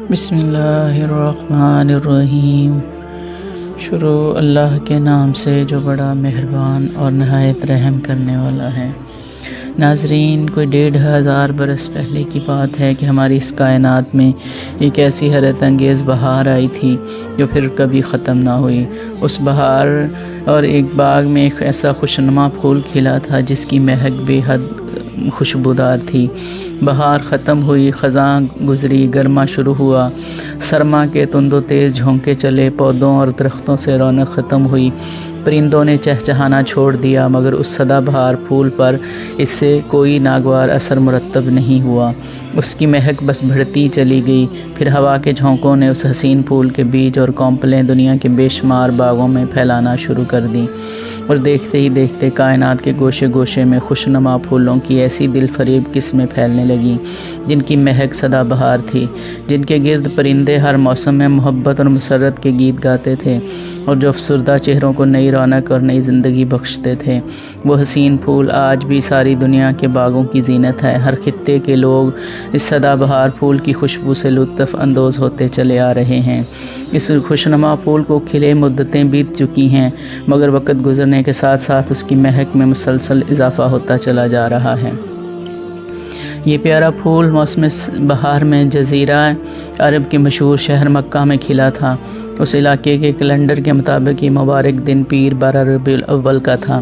بسم اللہ الرحمن الرحیم۔ شروع اللہ کے نام سے جو بڑا مہربان اور نہایت رحم کرنے والا ہے۔ ناظرین، کوئی 1500 برس پہلے کی بات ہے کہ ہماری اس کائنات میں ایک ایسی حیرت انگیز بہار آئی تھی جو پھر کبھی ختم نہ ہوئی۔ اس بہار اور ایک باغ میں ایک ایسا خوشنما پھول کھلا تھا جس کی مہک بے حد خوشبودار تھی۔ بہار ختم ہوئی، خزاں گزری، گرما شروع ہوا، سرما کے تند و تیز جھونکے چلے، پودوں اور درختوں سے رونق ختم ہوئی، پرندوں نے چہچہانا چھوڑ دیا، مگر اس سدا بہار پھول پر اس سے کوئی ناگوار اثر مرتب نہیں ہوا۔ اس کی مہک بس بڑھتی چلی گئی۔ پھر ہوا کے جھونکوں نے اس حسین پھول کے بیج اور کونپلیں دنیا کے بے شمار باغوں میں پھیلانا شروع کر دیں، اور دیکھتے ہی دیکھتے کائنات کے گوشے گوشے میں خوشنما پھولوں کی ایسی دل فریب قسمیں پھیلنے لگیں جن کی مہک سدا بہار تھی، جن کے گرد پرندے ہر موسم میں محبت اور مسرت کے گیت گاتے تھے، اور جو افسردہ چہروں کو نئی رونق اور نئی زندگی بخشتے تھے۔ وہ حسین پھول آج بھی ساری دنیا کے باغوں کی زینت ہے۔ ہر خطے کے لوگ اس سدا بہار پھول کی خوشبو سے لطف اندوز ہوتے چلے آ رہے ہیں۔ اس خوشنما پھول کو کھلے مدتیں بیت چکی ہیں، مگر وقت گزرنے کے ساتھ ساتھ اس کی مہک میں مسلسل اضافہ ہوتا چلا جا رہا ہے۔ یہ پیارا پھول موسم بہار میں جزیرہ عرب کے مشہور شہر مکہ میں کھلا تھا۔ اس علاقے کے کیلنڈر کے مطابق یہ مبارک دن پیر 12 ربیع الاول کا تھا۔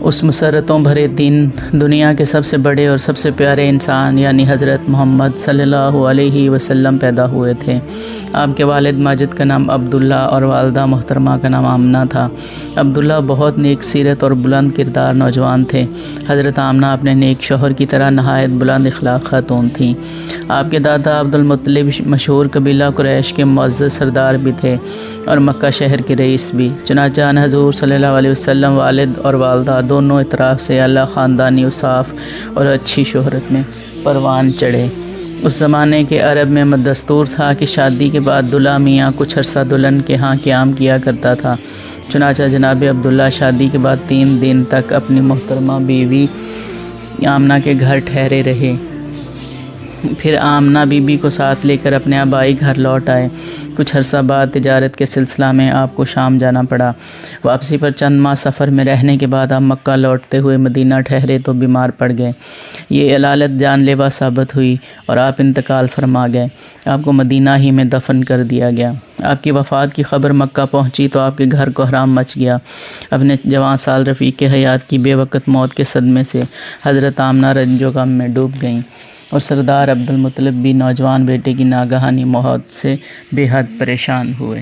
اس مسرتوں بھرے دن دنیا کے سب سے بڑے اور سب سے پیارے انسان یعنی حضرت محمد صلی اللہ علیہ وسلم پیدا ہوئے تھے۔ آپ کے والد ماجد کا نام عبداللہ اور والدہ محترمہ کا نام آمنہ تھا۔ عبداللہ بہت نیک سیرت اور بلند کردار نوجوان تھے۔ حضرت آمنہ اپنے نیک شوہر کی طرح نہایت بلند اخلاق خاتون تھیں۔ آپ کے دادا عبدالمطلب مشہور قبیلہ قریش کے معزز سردار بھی تھے اور مکہ شہر کے رئیس بھی۔ چنانچہ حضور صلی اللہ علیہ وسلم والد اور والدہ دونوں اطراف سے اللہ خاندانی اوصاف اور اچھی شہرت میں پروان چڑھے۔ اس زمانے کے عرب میں دستور تھا کہ شادی کے بعد دلہا میاں کچھ عرصہ دلہن کے ہاں قیام کیا کرتا تھا۔ چنانچہ جناب عبداللہ شادی کے بعد 3 دن تک اپنی محترمہ بیوی آمنہ کے گھر ٹھہرے رہے، پھر آمنہ بی بی کو ساتھ لے کر اپنے آبائی گھر لوٹ آئے۔ کچھ عرصہ بعد تجارت کے سلسلہ میں آپ کو شام جانا پڑا۔ واپسی پر چند ماہ سفر میں رہنے کے بعد آپ مکہ لوٹتے ہوئے مدینہ ٹھہرے تو بیمار پڑ گئے۔ یہ علالت جان لیوا ثابت ہوئی اور آپ انتقال فرما گئے۔ آپ کو مدینہ ہی میں دفن کر دیا گیا۔ آپ کی وفات کی خبر مکہ پہنچی تو آپ کے گھر کوہرام مچ گیا۔ اپنے جوان سال رفیق حیات کی بے وقت موت کے صدمے سے حضرت آمنہ رنج و غم میں ڈوب گئیں، اور سردار عبدالمطلب بھی نوجوان بیٹے کی ناگہانی موت سے بے حد پریشان ہوئے۔